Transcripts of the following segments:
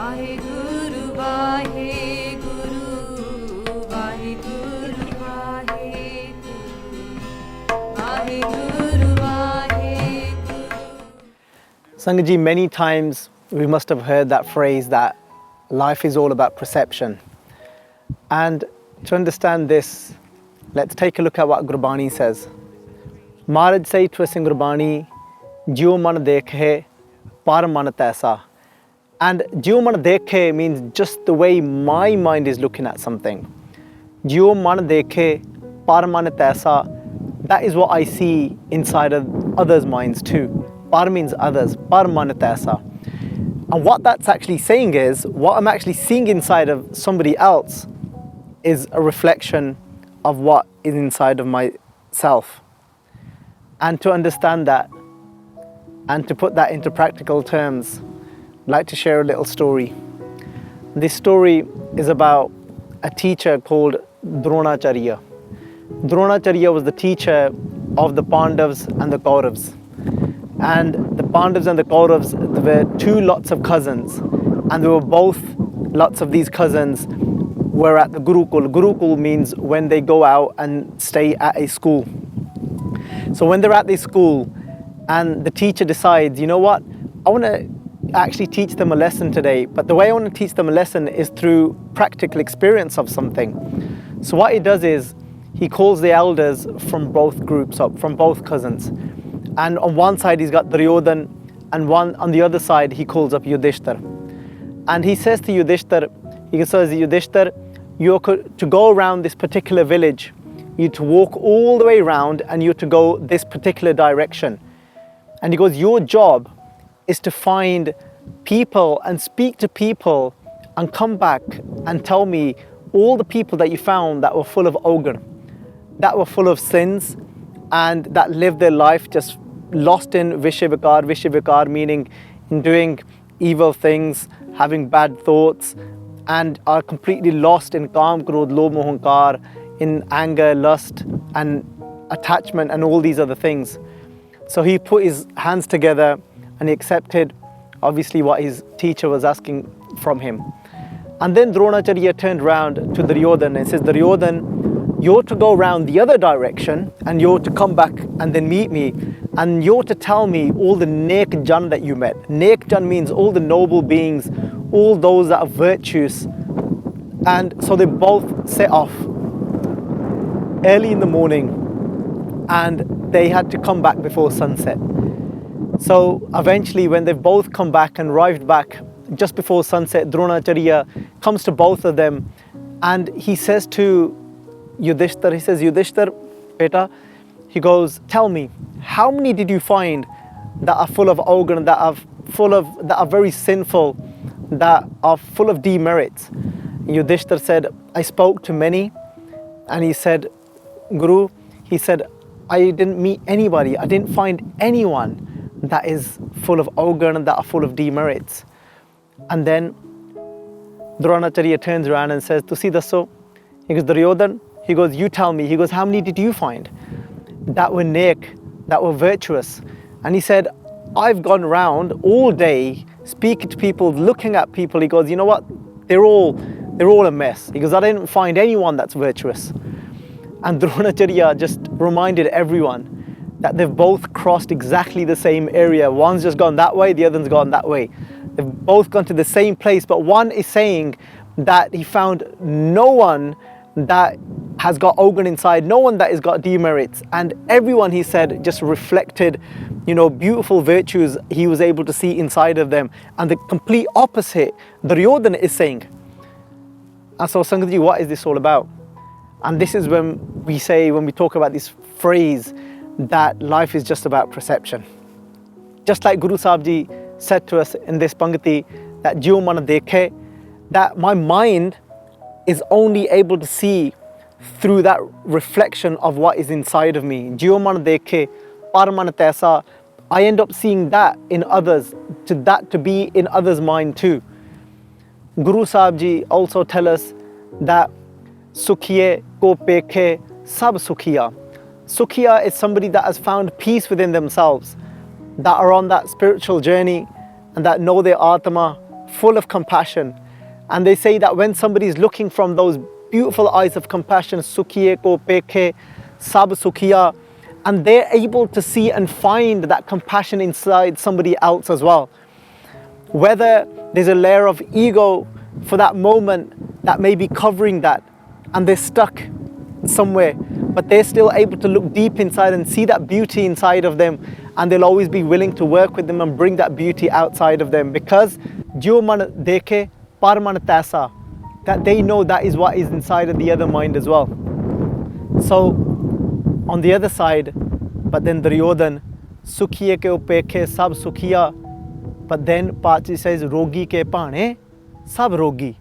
Vaheguru, Vaheguru, Vaheguru, Vaheguru, Vaheguru, Vaheguru. Sangat ji, many times we must have heard that phrase that life is all about perception. And to understand this, let's take a look at what Gurbani says. Maharaj say to us in Gurbani, "Jio man dekhe, par man taisa." And "Jio man dekhe" means just the way my mind is looking at something. "Jio man dekhe, par man taisa." That is what I see inside of others' minds too. Par means others, par man taisa. And what that's actually saying is, what I'm actually seeing inside of somebody else is a reflection of what is inside of myself. And to understand that, and to put that into practical terms, I'd like to share a little story. This story is about a teacher called Dronacharya. Dronacharya was the teacher of the Pandavas and the Kauravas. And the Pandavas and the Kauravas, there were two lots of cousins, and they were both lots of these cousins were at the Gurukul. Gurukul means when they go out and stay at a school. So when they're at this school and the teacher decides, you know what, I want to actually teach them a lesson today, but the way I want to teach them a lesson is through practical experience of something. So what he does is he calls the elders from both groups up, from both cousins. And on one side he's got Duryodhan, and on the other side he calls up Yudhishthir. And he says to Yudhishthir, Yudhishthir, you're to go around this particular village. You're to walk all the way around and you're to go this particular direction. And he goes, your job is to find people and speak to people and come back and tell me all the people that you found that were full of ogham, that were full of sins, and that lived their life just lost in Vishavikar meaning in doing evil things, having bad thoughts, and are completely lost in Kaam, Krodh, Lobh, Moh, Ahankar, in anger, lust, and attachment, and all these other things. So he put his hands together and he accepted, obviously, what his teacher was asking from him. And then Dronacharya turned around to Duryodhan and says, Duryodhan, you're to go around the other direction and you're to come back and then meet me, and you're to tell me all the Nek Jan that you met. Nek Jan means all the noble beings, all those that are virtuous. And so they both set off early in the morning and they had to come back before sunset. So eventually when they've both come back and arrived back just before sunset, Dronacharya comes to both of them and he says to Yudhishthir, he says, Yudhishthir, beta, he goes, tell me, how many did you find that are full of ogham, that are very sinful, that are full of demerits? Yudhishthir said, I spoke to many. And he said, Guru, he said, I didn't meet anybody, I didn't find anyone that is full of ogham and that are full of demerits. And then Dronacharya turns around and says, Tusi dasso. He goes, Duryodhan, he goes, you tell me. He goes, how many did you find that were nek, that were virtuous? And he said, I've gone around all day speaking to people, looking at people. He goes, you know what, they're all a mess. He goes, I didn't find anyone that's virtuous. And Dronacharya just reminded everyone that they've both crossed exactly the same area. One's just gone that way, the other's gone that way. They've both gone to the same place, but one is saying that he found no one that has got ogham inside, no one that has got demerits. And everyone, he said, just reflected, beautiful virtues he was able to see inside of them. And the complete opposite, Duryodhan is saying. And so, Sangatji, what is this all about? And this is when we talk about this phrase, that life is just about perception. Just like Guru Sahib Ji said to us in this Pangati, that Jio man dekhe, that my mind is only able to see through that reflection of what is inside of me. Jio man dekhe, par man taisa. I end up seeing that in others, to be in others' mind too. Guru Sahib Ji also tell us that Sukhiye ko pekhe sab sukhiya. Sukhiya is somebody that has found peace within themselves, that are on that spiritual journey and that know their Atma full of compassion. And they say that when somebody is looking from those beautiful eyes of compassion, sukhiye ko pekhe, sab sukhiya, and they're able to see and find that compassion inside somebody else as well. Whether there's a layer of ego for that moment that may be covering that, and they're stuck somewhere, but they're still able to look deep inside and see that beauty inside of them, and they'll always be willing to work with them and bring that beauty outside of them, because jo man dekhe par man taisa, that they know that is what is inside of the other mind as well. So on the other side, but then Duryodhan, sukhiye ke upekhe sab sukhiya, but then Pachi says rogi ke pane sab rogi.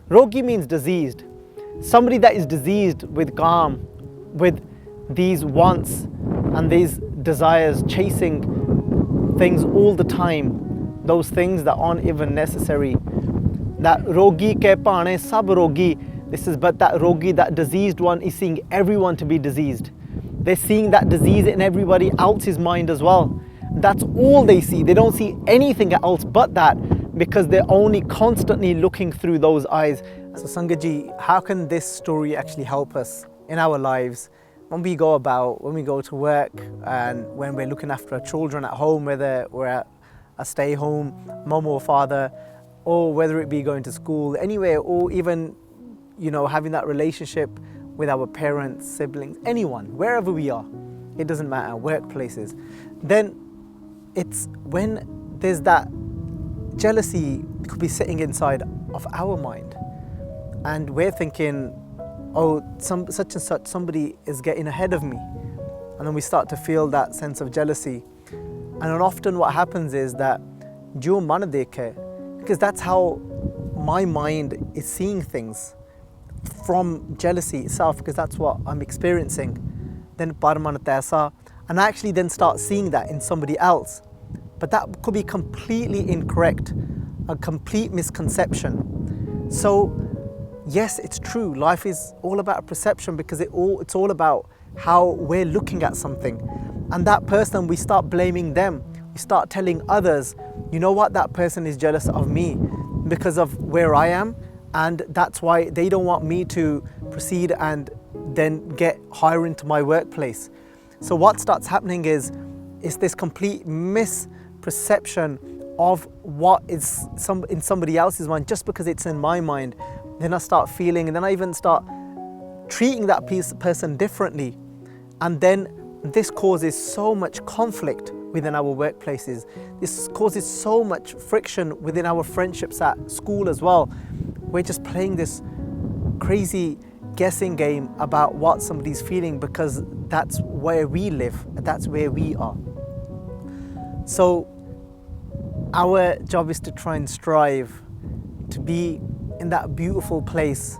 Rogi means diseased. Somebody that is diseased with calm, with these wants and these desires, chasing things all the time, those things that aren't even necessary. That rogi ke pane sab rogi, this is but that rogi, that diseased one, is seeing everyone to be diseased. They're seeing that disease in everybody else's mind as well. That's all they see. They don't see anything else but that, because they're only constantly looking through those eyes. So Sangat Ji, how can this story actually help us in our lives when we go to work, and when we're looking after our children at home, whether we're at a stay-home mum or father, or whether it be going to school, anywhere, or even, having that relationship with our parents, siblings, anyone, wherever we are, it doesn't matter, workplaces, then it's when there's that jealousy could be sitting inside of our mind, and we're thinking, oh, such and such, somebody is getting ahead of me, and then we start to feel that sense of jealousy. And then often what happens is that jo man dekhe, because that's how my mind is seeing things, from jealousy itself, because that's what I'm experiencing. Then parman taisa, and I actually then start seeing that in somebody else. But that could be completely incorrect, a complete misconception. So yes, it's true, life is all about perception, because it's all about how we're looking at something. And that person, we start blaming them. We start telling others, you know what, that person is jealous of me because of where I am, and that's why they don't want me to proceed and then get higher into my workplace. So what starts happening is this complete misperception of what is in somebody else's mind just because it's in my mind. Then I start feeling, and then I even start treating that person differently. And then this causes so much conflict within our workplaces. This causes so much friction within our friendships at school as well. We're just playing this crazy guessing game about what somebody's feeling, because that's where we live, that's where we are. So our job is to try and strive to be in that beautiful place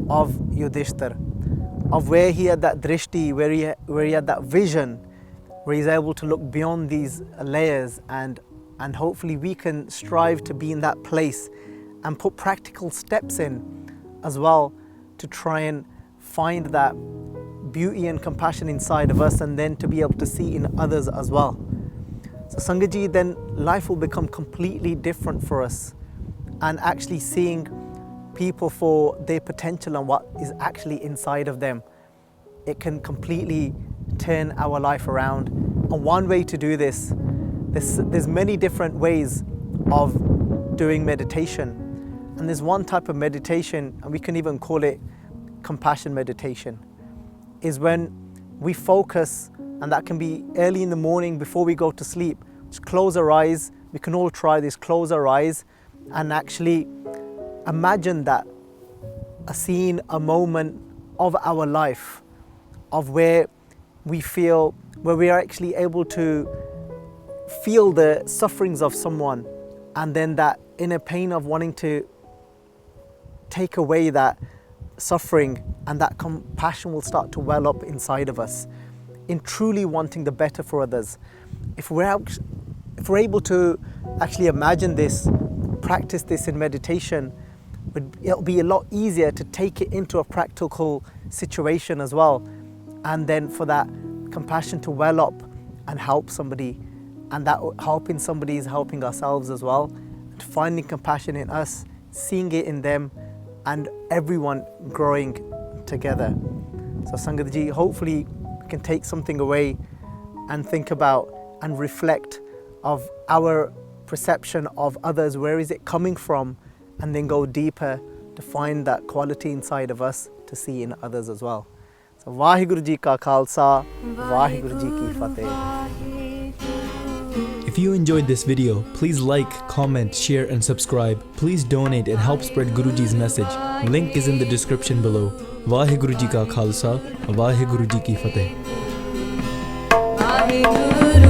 of Yudhishthir, of where he had that drishti, where he had that vision, where he's able to look beyond these layers, and hopefully we can strive to be in that place and put practical steps in as well to try and find that beauty and compassion inside of us, and then to be able to see in others as well. So Sangat Ji, then life will become completely different for us, and actually seeing people for their potential and what is actually inside of them. It can completely turn our life around. And one way to do this, there's many different ways of doing meditation. And there's one type of meditation, and we can even call it compassion meditation, is when we focus, and that can be early in the morning before we go to sleep. Just close our eyes. We can all try this. Close our eyes and actually imagine that a scene, a moment of our life, of where we are actually able to feel the sufferings of someone, and then that inner pain of wanting to take away that suffering, and that compassion will start to well up inside of us in truly wanting the better for others. If we're able to actually imagine this, practice this in meditation, it'll be a lot easier to take it into a practical situation as well, and then for that compassion to well up and help somebody, and that helping somebody is helping ourselves as well, finding compassion in us, seeing it in them, and everyone growing together. So Sangat Ji, hopefully we can take something away and think about and reflect of our perception of others, where is it coming from, and then go deeper to find that quality inside of us to see in others as well. So Vaheguru Ji Ka Khalsa, Vaheguru Ji Ki Fateh. If you enjoyed this video, please like, comment, share and subscribe. Please donate and help spread Guruji's message. Link is in the description below. Vaheguru Ji Ka Khalsa, Vaheguru Ji Ki Fateh. Vaheguru